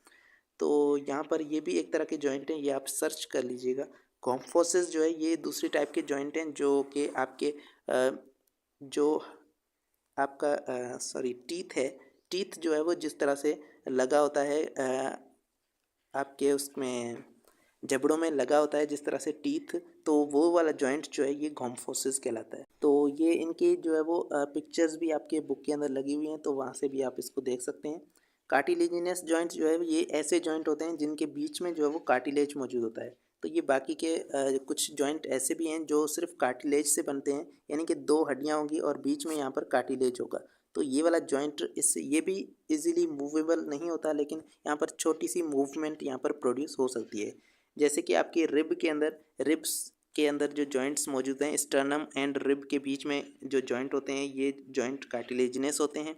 तो यहाँ पर ये भी एक तरह के जॉइंट हैं, ये आप सर्च कर लीजिएगा। कॉम्फोसिस जो है ये दूसरी टाइप के जॉइंट हैं, जो कि आपके जो आपका टीथ है, टीथ जो है वो जिस तरह से लगा होता है आपके उसमें जबड़ों में लगा होता है जिस तरह से टीथ, तो वो वाला जॉइंट जो है ये कॉम्फोसिस कहलाता है। तो ये इनकी जो है वो पिक्चर्स भी आपके बुक के अंदर लगी हुई हैं, तो वहाँ से भी आप इसको देख सकते हैं। कार्टिलेजिनस जॉइंट्स जो है ये ऐसे जॉइंट होते हैं जिनके बीच में जो है वो कार्टिलेज मौजूद होता है। तो ये बाकी के कुछ जॉइंट ऐसे भी हैं जो सिर्फ कार्टिलेज से बनते हैं, यानी कि दो हड्डियाँ होंगी और बीच में यहाँ पर कार्टिलेज होगा। तो ये वाला जॉइंट ये भी इजीली मूवेबल नहीं होता, लेकिन यहाँ पर छोटी सी मूवमेंट यहाँ पर प्रोड्यूस हो सकती है। जैसे कि आपकी रिब के अंदर, रिब्स के अंदर जो जॉइंट्स मौजूद हैं, स्टर्नम एंड रिब के बीच में जो जॉइंट होते हैं ये जॉइंट कार्टिलेजिनस होते हैं।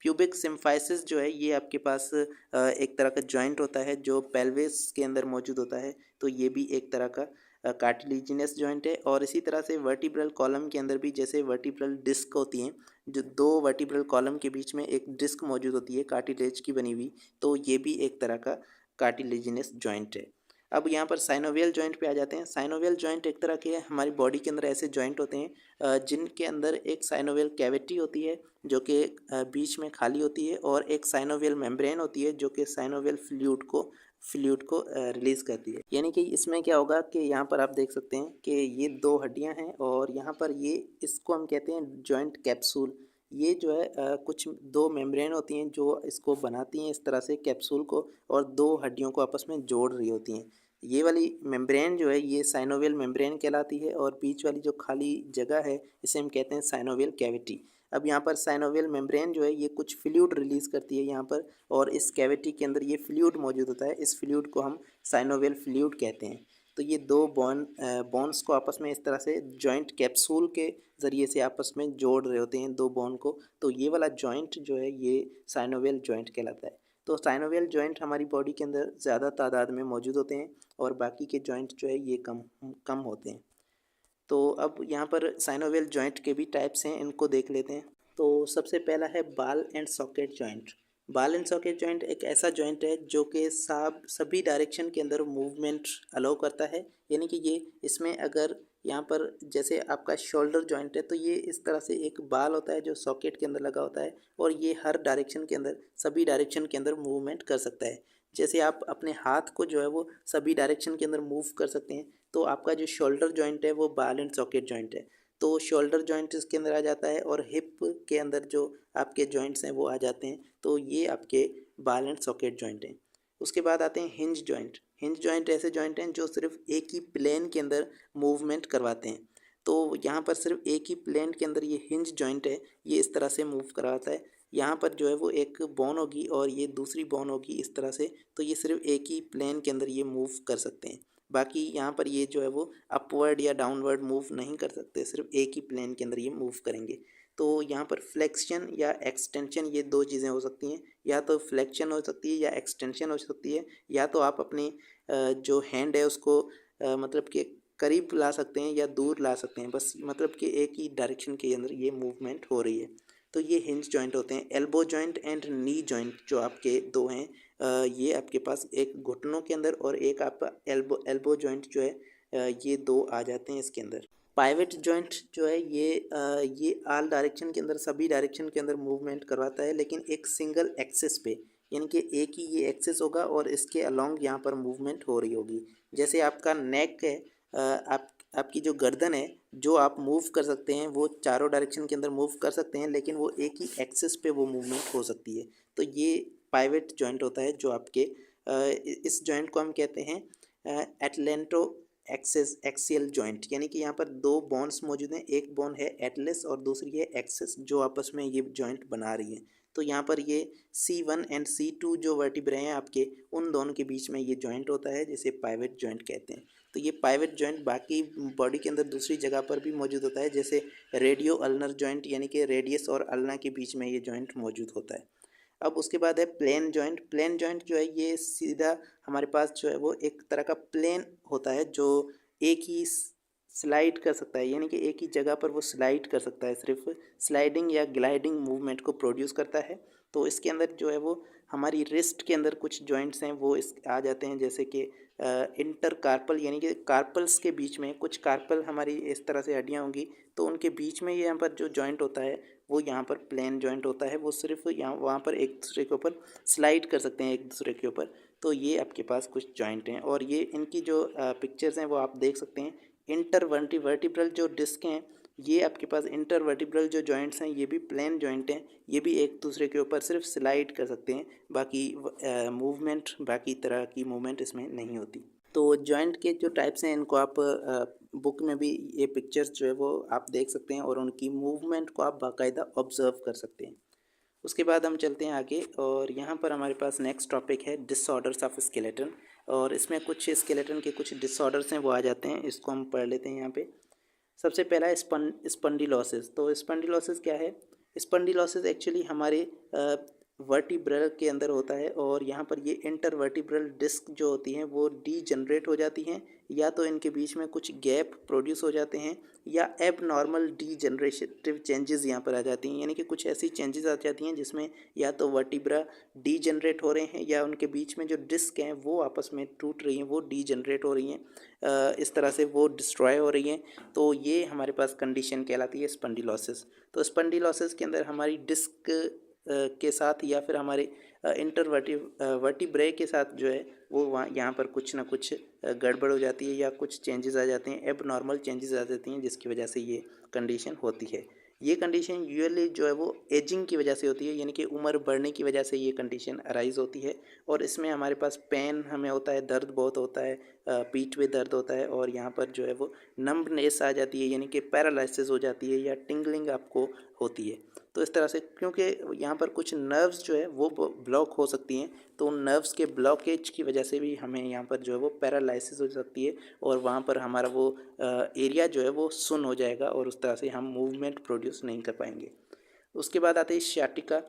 प्यूबिक सिम्फाइसिस जो है ये आपके पास एक तरह का जॉइंट होता है जो पेल्विस के अंदर मौजूद होता है, तो ये भी एक तरह का कार्टिलेजिनस जॉइंट है। और इसी तरह से वर्टिब्रल कॉलम के अंदर भी, जैसे वर्टिब्रल डिस्क होती हैं, जो दो वर्टिब्रल कॉलम के बीच में एक डिस्क मौजूद होती है कार्टिलेज की बनी हुई, तो ये भी एक तरह का कार्टिलेजिनस जॉइंट है। अब यहाँ पर साइनोवियल जॉइंट पे आ जाते हैं। साइनोवियल जॉइंट एक तरह के हमारी बॉडी के अंदर ऐसे जॉइंट होते हैं जिनके अंदर एक साइनोवियल कैविटी होती है जो कि बीच में खाली होती है, और एक साइनोवियल मेम्ब्रेन होती है जो कि साइनोवियल फ्लूइड को रिलीज़ करती है। यानी कि इसमें क्या होगा कि यहाँ पर आप देख सकते हैं कि ये दो हड्डियाँ हैं और यहाँ पर ये, इसको हम कहते हैं जॉइंट कैप्सूल, ये जो है कुछ दो मेम्ब्रेन होती हैं जो इसको बनाती हैं इस तरह से कैप्सूल को, और दो हड्डियों को आपस में जोड़ रही होती हैं। ये वाली मेम्ब्रेन जो है ये साइनोवियल मेम्ब्रेन कहलाती है, और बीच वाली जो खाली जगह है इसे हम कहते हैं साइनोवियल कैविटी। अब यहाँ पर साइनोवियल मेम्ब्रेन जो है ये कुछ फ्लूइड रिलीज़ करती है यहाँ पर, और इस कैविटी के अंदर ये फ्लूइड मौजूद होता है। इस फ्लूइड को हम साइनोवियल फ्लूइड कहते हैं। तो ये दो बॉन्ड्स को आपस में इस तरह से जॉइंट कैप्सूल के ज़रिए से आपस में जोड़ रहे होते हैं दो बॉन्ड को। तो ये वाला जॉइंट जो है ये साइनोवियल जॉइंट कहलाता है। तो साइनोवियल जॉइंट हमारी बॉडी के अंदर ज़्यादा तादाद में मौजूद होते हैं, और बाकी के जॉइंट जो है ये कम कम होते हैं। तो अब यहाँ पर साइनोवियल जॉइंट के भी टाइप्स हैं, इनको देख लेते हैं। तो सबसे पहला है ball and socket joint. Ball and socket joint एक ऐसा जॉइंट है जो कि सभी डायरेक्शन के अंदर मूवमेंट अलाउ करता है। यानी कि ये इसमें अगर यहाँ पर जैसे आपका शोल्डर जॉइंट है तो ये इस तरह से एक बाल होता है जो सॉकेट के अंदर लगा होता है, और ये हर डायरेक्शन के अंदर सभी डायरेक्शन के अंदर मूवमेंट कर सकता है। जैसे आप अपने हाथ को जो है वो सभी डायरेक्शन के अंदर मूव कर सकते हैं, तो आपका जो शोल्डर जॉइंट है वो बॉल एंड सॉकेट जॉइंट है। तो शोल्डर जॉइंट इसके अंदर आ जाता है, और हिप के अंदर जो आपके जॉइंट्स हैं वो आ जाते हैं। तो ये आपके बॉल एंड सॉकेट जॉइंट हैं। उसके बाद आते हैं हिंज जॉइंट। हिंज जॉइंट ऐसे जॉइंट हैं जो सिर्फ एक ही प्लेन के अंदर मूवमेंट करवाते हैं। तो यहाँ पर सिर्फ एक ही प्लेन के अंदर ये हिंज जॉइंट है, ये इस तरह से मूव करवाता है। यहाँ पर जो है वो एक बोन होगी और ये दूसरी बोन होगी इस तरह से, तो ये सिर्फ एक ही प्लेन के अंदर ये मूव कर सकते हैं। बाकी यहाँ पर ये जो है वो अपवर्ड या डाउनवर्ड मूव नहीं कर सकते, सिर्फ एक ही प्लेन के अंदर ये मूव करेंगे। तो यहाँ पर फ्लेक्शन या एक्सटेंशन ये दो चीज़ें हो सकती हैं, या तो फ्लेक्शन हो सकती है या एक्सटेंशन हो सकती है, या तो आप अपनी जो हैंड है उसको मतलब कि करीब ला सकते हैं या दूर ला सकते हैं, बस मतलब कि एक ही डायरेक्शन के अंदर ये मूवमेंट हो रही है। तो ये हिंज जॉइंट होते हैं। Elbow joint and knee joint जो आपके दो हैं, ये आपके पास एक घुटनों के अंदर और एक आपका एल्बो जॉइंट जो है, ये दो आ जाते हैं इसके अंदर। पाइवट जॉइंट जो है ये ऑल डायरेक्शन के अंदर सभी डायरेक्शन के अंदर मूवमेंट करवाता है, लेकिन एक सिंगल एक्सिस पे, यानी कि एक ही ये एक्सिस होगा और इसके अलोंग यहाँ पर मूवमेंट हो रही होगी। जैसे आपका नेक है, आपकी जो गर्दन है जो आप मूव कर सकते हैं वो चारों डायरेक्शन के अंदर मूव कर सकते हैं, लेकिन वो एक ही एक्सिस पे वो मूवमेंट हो सकती है। तो ये पाइवट जॉइंट होता है जो आपके इस जॉइंट को हम कहते हैं एटलेंटो एक्सियल जॉइंट। यानी कि यहाँ पर दो बोन्स मौजूद हैं, एक बोन है एटलस और दूसरी है एक्सिस, जो आपस में ये जॉइंट बना रही है। तो यहाँ पर ये C1 एंड C2 जो वर्टिब्रे हैं आपके, उन दोनों के बीच में ये जॉइंट होता है जिसे पाइवट जॉइंट कहते हैं। तो ये पाइवट जॉइंट बाकी बॉडी के अंदर दूसरी जगह पर भी मौजूद होता है, जैसे रेडियो अल्नर जॉइंट, यानी कि रेडियस और अल्ना के बीच में ये जॉइंट मौजूद होता है। अब उसके बाद है प्लेन जॉइंट। प्लेन जॉइंट जो है ये सीधा हमारे पास जो है वो एक तरह का प्लेन होता है जो एक ही स्लाइड कर सकता है, यानी कि एक ही जगह पर वो स्लाइड कर सकता है, सिर्फ स्लाइडिंग या ग्लाइडिंग मूवमेंट को प्रोड्यूस करता है। तो इसके अंदर जो है वो हमारी रिस्ट के अंदर कुछ जॉइंट्स हैं वो इस आ जाते हैं, जैसे कि इंटर कार्पल, यानी कि कार्पल्स के बीच में कुछ कार्पल हमारी इस तरह से हड्डियाँ होंगी, तो उनके बीच में यहाँ पर जो जॉइंट होता है वो यहाँ पर प्लेन जॉइंट होता है। वो सिर्फ यहाँ वहाँ पर एक दूसरे के ऊपर स्लाइड कर सकते हैं एक दूसरे के ऊपर। तो ये आपके पास कुछ जॉइंट हैं, और ये इनकी जो पिक्चर्स हैं वो आप देख सकते हैं। इंटरवर्टिब्रल जो डिस्क हैं, ये आपके पास इंटरवर्टिब्रल जो जॉइंट्स हैं ये भी प्लेन जॉइंट हैं, ये भी एक दूसरे के ऊपर सिर्फ स्लाइड कर सकते हैं, बाकी मूवमेंट बाकी तरह की मूवमेंट इसमें नहीं होती। तो जॉइंट के जो टाइप्स हैं इनको आप बुक में भी ये पिक्चर्स जो है वो आप देख सकते हैं, और उनकी मूवमेंट को आप बाकायदा ऑब्जर्व कर सकते हैं। उसके बाद हम चलते हैं आगे, और यहाँ पर हमारे पास नेक्स्ट टॉपिक है डिसऑर्डर्स ऑफ स्केलेटन, और इसमें कुछ स्केलेटन के कुछ डिसऑर्डर्स हैं वो आ जाते हैं, इसको हम पढ़ लेते हैं यहाँ पे। सबसे पहला है स्पंडिलोसिस। तो स्पंडिलोसिस क्या है? स्पंडिलोसिस एक्चुअली हमारे वर्टिब्रल के अंदर होता है, और यहाँ पर ये इंटरवर्टिब्रल डिस्क जो होती हैं वो डीजनरेट हो जाती हैं, या तो इनके बीच में कुछ गैप प्रोड्यूस हो जाते हैं, या एब नॉर्मल डीजनरेटिव चेंजेस यहाँ पर आ जाती हैं, यानी कि कुछ ऐसी चेंजेस आ जाती हैं जिसमें या तो वर्टिब्रा डीजनरेट हो रहे हैं, या उनके बीच में जो डिस्क हैं वो आपस में टूट रही हैं, वो डीजनरेट हो रही हैं, इस तरह से वो डिस्ट्रॉय हो रही हैं। तो ये हमारे पास कंडीशन कहलाती है स्पंडिलोसिस। तो स्पंडिलोसिस के अंदर हमारी डिस्क के साथ या फिर हमारे वर्टिब्रे के साथ जो है वो वहाँ यहाँ पर कुछ ना कुछ गड़बड़ हो जाती है, या कुछ चेंजेस आ जाते हैं, एब नॉर्मल चेंजेस आ जाती हैं, जिसकी वजह से ये कंडीशन होती है। ये कंडीशन यूजुअली जो है वो एजिंग की वजह से होती है, यानी कि उम्र बढ़ने की वजह से ये कंडीशन अराइज होती है। और इसमें हमारे पास पेन हमें होता है, दर्द बहुत होता है, पीठ में दर्द होता है, और यहाँ पर जो है वो नंबनेस आ जाती है, यानी कि पैरालिसिस हो जाती है या टिंगलिंग आपको होती है। तो इस तरह से, क्योंकि यहाँ पर कुछ नर्व्स जो है वो ब्लॉक हो सकती हैं, तो उन नर्व्स के ब्लॉकेज की वजह से भी हमें यहाँ पर जो है वो पैरालिसिस हो सकती है, और वहाँ पर हमारा वो एरिया जो है वो सुन्न हो जाएगा, और उस तरह से हम मूवमेंट प्रोड्यूस नहीं कर पाएंगे। उसके बाद आते हैं शाटिका।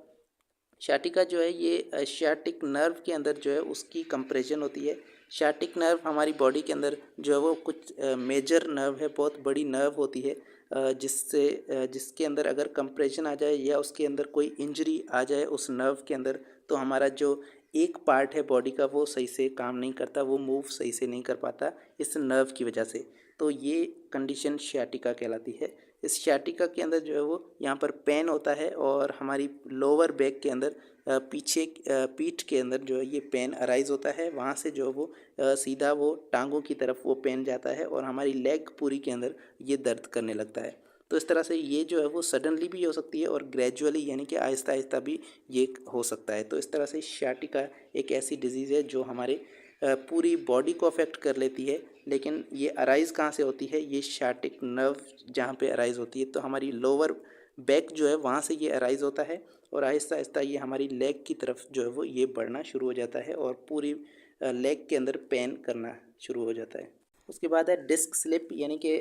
शाटिका जो है ये शाटिक नर्व के अंदर जो है उसकी कंप्रेशन होती है। शाटिक नर्व हमारी बॉडी के अंदर जो है वो कुछ मेजर नर्व है, बहुत बड़ी नर्व होती है, जिसके अंदर अगर कंप्रेशन आ जाए या उसके अंदर कोई इंजरी आ जाए उस नर्व के अंदर, तो हमारा जो एक पार्ट है बॉडी का वो सही से काम नहीं करता, वो मूव सही से नहीं कर पाता इस नर्व की वजह से। तो ये कंडीशन शाटिका कहलाती है। इस शाटिका के अंदर जो है वो यहाँ पर पेन होता है, और हमारी लोअर बैक के अंदर पीछे पीठ के अंदर जो है ये पेन अराइज होता है। वहाँ से जो है वो सीधा वो टांगों की तरफ वो पेन जाता है, और हमारी लेग पूरी के अंदर ये दर्द करने लगता है। तो इस तरह से ये जो है वो सडनली भी हो सकती है, और ग्रेजुअली यानी कि आहिस्ता आहिस्ता भी ये हो सकता है। तो इस तरह से शाटिका एक ऐसी डिजीज़ है जो हमारे पूरी बॉडी को अफेक्ट कर लेती है। लेकिन ये अराइज़ कहाँ से होती है? ये शाटिक नर्व जहाँ पे अराइज़ होती है, तो हमारी लोअर बैक जो है वहाँ से ये अराइज़ होता है, और आहिस्ता आहिस्ता ये हमारी लेग की तरफ जो है वो ये बढ़ना शुरू हो जाता है, और पूरी लेग के अंदर पेन करना शुरू हो जाता है। उसके बाद है डिस्क स्लिप, यानी कि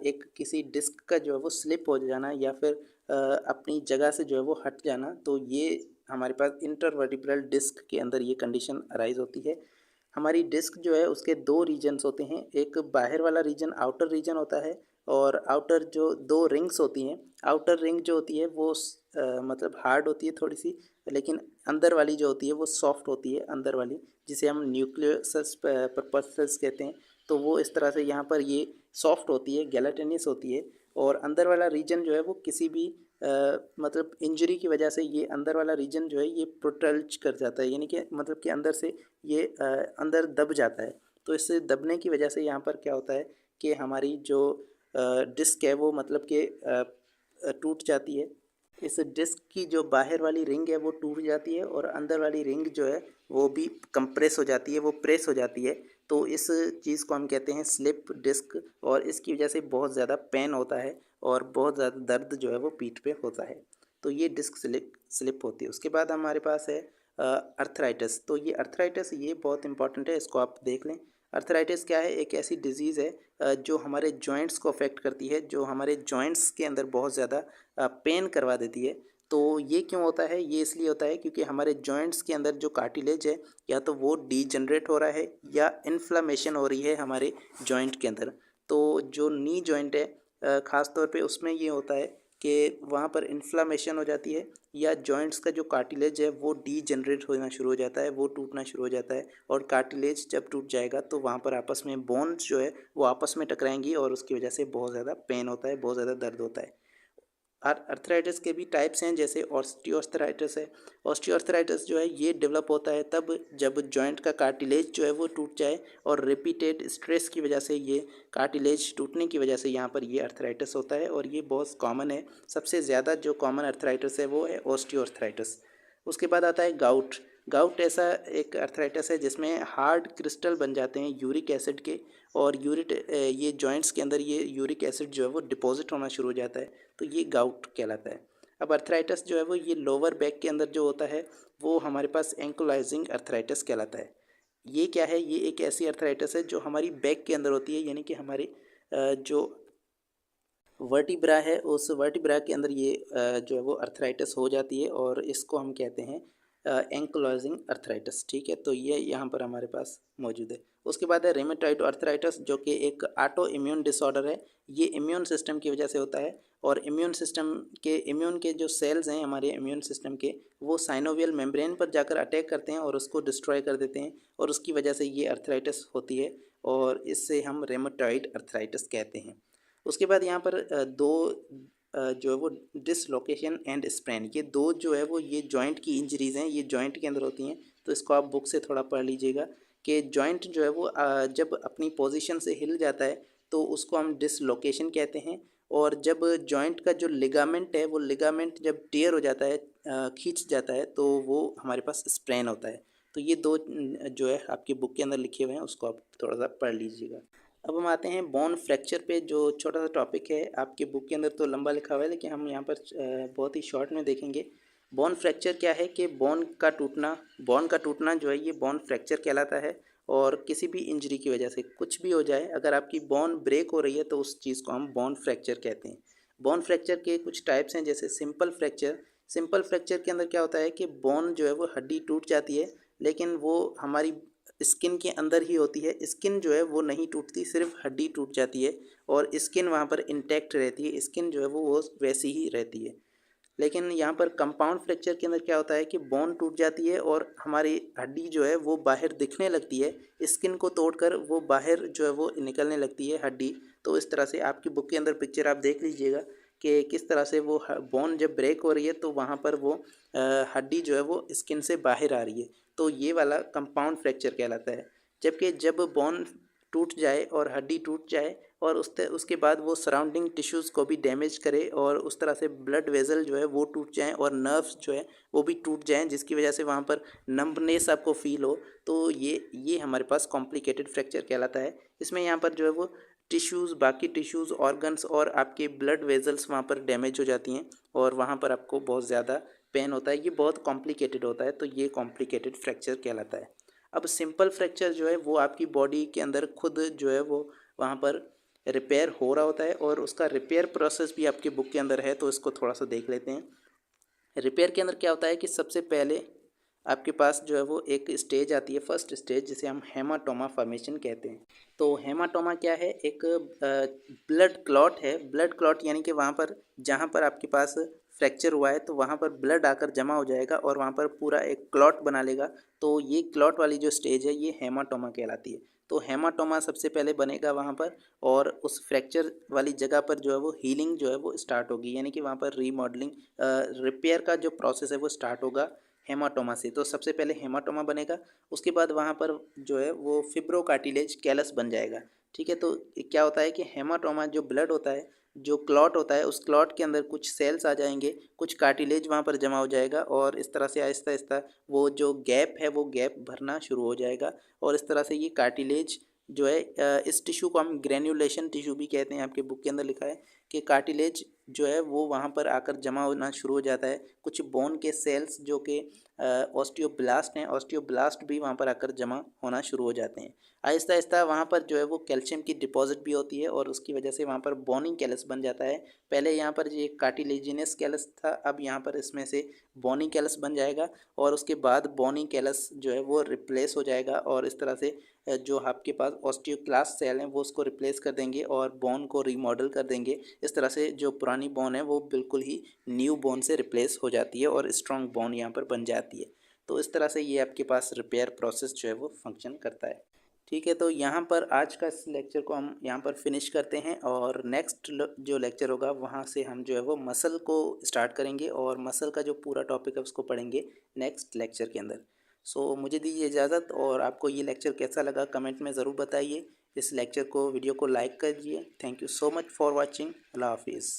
एक किसी डिस्क का जो है वो स्लिप हो जाना, या फिर अपनी जगह से जो है वो हट जाना। तो ये हमारे पास इंटरवर्टिब्रल डिस्क के अंदर ये कंडीशन अराइज होती है। हमारी डिस्क जो है उसके दो रीजन्स होते हैं, एक बाहर वाला रीजन आउटर रीजन होता है, और आउटर जो दो रिंग्स होती हैं, आउटर रिंग जो होती है वो मतलब हार्ड होती है थोड़ी सी, लेकिन अंदर वाली जो होती है वो सॉफ्ट होती है, अंदर वाली जिसे हम न्यूक्लियस पर्पसेस कहते हैं। तो वो इस तरह से यहाँ पर ये सॉफ्ट होती है, गैलाटिनस होती है, और अंदर वाला रीजन जो है वो किसी भी मतलब इंजरी की वजह से ये अंदर वाला रीजन जो है ये प्रोटल्ज कर जाता है, यानी कि मतलब कि अंदर से ये अंदर दब जाता है। तो इससे दबने की वजह से यहाँ पर क्या होता है कि हमारी जो डिस्क है वो मतलब कि टूट जाती है। इस डिस्क की जो बाहर वाली रिंग है वो टूट जाती है, और अंदर वाली रिंग जो है वो भी कंप्रेस हो जाती है, वो प्रेस हो जाती है। तो इस चीज़ को हम कहते हैं स्लिप डिस्क, और इसकी वजह से बहुत ज़्यादा पेन होता है, और बहुत ज़्यादा दर्द जो है वो पीठ पे होता है। तो ये डिस्क स्लिप होती है। उसके बाद हमारे पास है अर्थराइटिस। तो ये अर्थराइटिस ये बहुत इंपॉर्टेंट है, इसको आप देख लें। अर्थराइटिस क्या है? एक ऐसी डिजीज़ है जो हमारे जॉइंट्स को अफेक्ट करती है, जो हमारे जॉइंट्स के अंदर बहुत ज़्यादा पेन करवा देती है। तो ये क्यों होता है? ये इसलिए होता है क्योंकि हमारे जॉइंट्स के अंदर जो कार्टिलेज है, या तो वो डीजनरेट हो रहा है, या इन्फ्लामेशन हो रही है हमारे जॉइंट के अंदर। तो जो नी जॉइंट है ख़ास तौर पे उसमें ये होता है कि वहाँ पर इन्फ्लामेशन हो जाती है, या जॉइंट्स का जो कार्टिलेज है वो डीजनरेट होना शुरू हो जाता है, वो टूटना शुरू हो जाता है। और कार्टिलेज जब टूट जाएगा तो वहाँ पर आपस में बोन्स जो है वो आपस में टकराएंगी, और उसकी वजह से बहुत ज़्यादा पेन होता है, बहुत ज़्यादा दर्द होता है। अर्थराइटिस के भी टाइप्स हैं, जैसे ऑस्टियोआर्थराइटिस है। ऑस्टियोआर्थराइटिस जो है ये डेवलप होता है तब जब जॉइंट का कार्टिलेज जो है वो टूट जाए, और रिपीटेड स्ट्रेस की वजह से ये कार्टिलेज टूटने की वजह से यहाँ पर ये अर्थराइटिस होता है, और ये बहुत कॉमन है। सबसे ज़्यादा जो कॉमन अर्थराइटिस है वो है ऑस्टियोआर्थराइटिस। उसके बाद आता है गाउट। गाउट ऐसा एक अर्थराइटिस है जिसमें हार्ड क्रिस्टल बन जाते हैं यूरिक एसिड के, और ये जॉइंट्स के अंदर ये यूरिक एसिड जो है वो डिपॉजिट होना शुरू हो जाता है। तो ये गाउट कहलाता है। अब अर्थराइटिस जो है वो ये लोअर बैक के अंदर जो होता है वो हमारे पास एंकोलाइजिंग अर्थराइटिस कहलाता है। ये क्या है? ये एक ऐसी अर्थराइटिस है जो हमारी बैक के अंदर होती है, यानी कि हमारे जो वर्टिब्रा है उस वर्टिब्रा के अंदर ये जो है वो अर्थराइटिस हो जाती है, और इसको हम कहते हैं एंकोलॉजिंग अर्थराइटिस। ठीक है, तो ये यहाँ पर हमारे पास मौजूद है। उसके बाद है रेमेटॉइड अर्थराइटिस, जो कि एक ऑटो इम्यून डिसऑर्डर है। ये इम्यून सिस्टम की वजह से होता है, और इम्यून के जो सेल्स हैं हमारे इम्यून सिस्टम के, वो साइनोवियल मेम्ब्रेन पर जाकर अटैक करते हैं और उसको डिस्ट्रॉय कर देते हैं, और उसकी वजह से ये अर्थराइटिस होती है, और इससे हम रेमेटॉइड अर्थराइटिस कहते हैं। उसके बाद यहाँ पर जो है वो डिसलोकेशन एंड स्प्रेन, ये दो जो है वो ये जॉइंट की इंजरीज़ हैं, ये जॉइंट के अंदर होती हैं। तो इसको आप बुक से थोड़ा पढ़ लीजिएगा कि जॉइंट जो है वो जब अपनी पोजीशन से हिल जाता है तो उसको हम डिसलोकेशन कहते हैं, और जब जॉइंट का जो लिगामेंट है वो लिगामेंट जब टेयर हो जाता है, खींच जाता है, तो वो हमारे पास स्प्रेन होता है। तो ये दो जो है आपकी बुक के अंदर लिखे हुए हैं, उसको आप थोड़ा सा पढ़ लीजिएगा। अब हम आते हैं बोन फ्रैक्चर पे, जो छोटा सा टॉपिक है। आपके बुक के अंदर तो लंबा लिखा हुआ है, लेकिन हम यहाँ पर बहुत ही शॉर्ट में देखेंगे। बोन फ्रैक्चर क्या है कि बोन का टूटना जो है ये बोन फ्रैक्चर कहलाता है। और किसी भी इंजरी की वजह से कुछ भी हो जाए, अगर आपकी बोन ब्रेक हो रही है तो उस चीज़ को हम बोन फ्रैक्चर कहते हैं। बोन फ्रैक्चर के कुछ टाइप्स हैं, जैसे सिंपल फ्रैक्चर। सिंपल फ्रैक्चर के अंदर क्या होता है कि बोन जो है वो हड्डी टूट जाती है, लेकिन वो हमारी स्किन के अंदर ही होती है। स्किन जो है वो नहीं टूटती, सिर्फ हड्डी टूट जाती है और स्किन वहाँ पर इंटैक्ट रहती है। स्किन जो है वो वैसी ही रहती है। लेकिन यहाँ पर कंपाउंड फ्रैक्चर के अंदर क्या होता है कि बोन टूट जाती है और हमारी हड्डी जो है वो बाहर दिखने लगती है। स्किन को तोड़कर वो बाहर जो है वो निकलने लगती है हड्डी। तो इस तरह से आपकी बुक के अंदर पिक्चर आप देख लीजिएगा कि किस तरह से वो बोन जब ब्रेक हो रही है तो वहाँ पर वो हड्डी जो है वो स्किन से बाहर आ रही है। तो ये वाला कंपाउंड फ्रैक्चर कहलाता है। जबकि जब बोन टूट जाए और हड्डी टूट जाए और उसके बाद वो सराउंडिंग टिश्यूज़ को भी डैमेज करे और उस तरह से ब्लड वेसल जो है वो टूट जाएँ और नर्व्स जो है वो भी टूट जाएँ, जिसकी वजह से वहाँ पर नंबनेस आपको फील हो, तो ये हमारे पास कॉम्प्लिकेटेड फ्रैक्चर कहलाता है। इसमें यहाँ पर जो है वो बाकी टिश्यूज़, ऑर्गन्स और आपके ब्लड वेजल्स वहाँ पर डैमेज हो जाती हैं और वहाँ पर आपको बहुत ज़्यादा पेन होता है। ये बहुत कॉम्प्लिकेटेड होता है, तो ये कॉम्प्लिकेटेड फ्रैक्चर कहलाता है। अब सिंपल फ्रैक्चर जो है वो आपकी बॉडी के अंदर खुद जो है वो वहाँ पर रिपेयर हो रहा होता है और उसका रिपेयर प्रोसेस भी आपके बुक के अंदर है, तो इसको थोड़ा सा देख लेते हैं। रिपेयर के अंदर क्या होता है कि सबसे पहले आपके पास जो है वो एक स्टेज आती है, फर्स्ट स्टेज, जिसे हम हेमाटोमा फॉर्मेशन कहते हैं। तो हेमाटोमा क्या है? एक ब्लड क्लॉट है। ब्लड क्लॉट यानी कि वहाँ पर जहाँ पर आपके पास फ्रैक्चर हुआ है तो वहाँ पर ब्लड आकर जमा हो जाएगा और वहाँ पर पूरा एक क्लॉट बना लेगा। तो ये क्लॉट वाली जो स्टेज है ये हेमाटोमा कहलाती है। तो हेमाटोमा सबसे पहले बनेगा वहाँ पर और उस फ्रैक्चर वाली जगह पर जो है वो हीलिंग जो है वो स्टार्ट होगी, यानी कि वहाँ पर रीमॉडलिंग, रिपेयर का जो प्रोसेस है वो स्टार्ट होगा हेमाटोमा से। तो सबसे पहले हेमाटोमा बनेगा, उसके बाद वहाँ पर जो है वो फिब्रोकार्टिलेज कैलस बन जाएगा। ठीक है, तो क्या होता है कि हेमाटोमा जो ब्लड होता है, जो क्लॉट होता है, उस क्लॉट के अंदर कुछ सेल्स आ जाएंगे, कुछ कार्टिलेज वहाँ पर जमा हो जाएगा और इस तरह से आहिस्ता आहिस्ता वो जो गैप है वो गैप भरना शुरू हो जाएगा और इस तरह से ये कार्टिलेज जो है, इस टिश्यू को हम ग्रेन्युलेशन टिश्यू भी कहते हैं। आपके बुक के अंदर लिखा है कि कार्टिलेज जो है वो वहाँ पर आकर जमा होना शुरू हो जाता है। कुछ बोन के सेल्स जो कि ऑस्टियोब्लास्ट हैं, ऑस्टियोब्लास्ट भी वहाँ पर आकर जमा होना शुरू हो जाते हैं। आहिस्ता आहिस्ता वहाँ पर जो है वो कैल्शियम की डिपॉजिट भी होती है और उसकी वजह से वहाँ पर बोनी कैलस बन जाता है। पहले यहाँ पर ये कार्टिलेजिनस कैलस था, अब यहाँ पर इसमें से बोनी कैलस बन जाएगा और उसके बाद बोनी कैलस जो है वो रिप्लेस हो जाएगा और इस तरह से जो आपके पास ऑस्टियोक्लास्ट सेल हैं वो उसको रिप्लेस कर देंगे और बोन को रीमॉडल कर देंगे। इस तरह से जो पुरानी बोन है वो बिल्कुल ही न्यू बोन से रिप्लेस हो जाती है और स्ट्रॉन्ग बोन यहाँ पर बन जाती है। तो इस तरह से ये आपके पास रिपेयर प्रोसेस जो है वो फंक्शन करता है। ठीक है, तो यहाँ पर आज का इस लेक्चर को हम यहाँ पर फिनिश करते हैं और नेक्स्ट जो लेक्चर होगा वहाँ से हम जो है वो मसल को स्टार्ट करेंगे और मसल का जो पूरा टॉपिक है उसको पढ़ेंगे नेक्स्ट लेक्चर के अंदर। सो मुझे दीजिए इजाज़त, और आपको ये लेक्चर कैसा लगा कमेंट में ज़रूर बताइए। इस लेक्चर को, वीडियो को लाइक करिए। Thank you so much for watching. अल्लाह हाफिज़।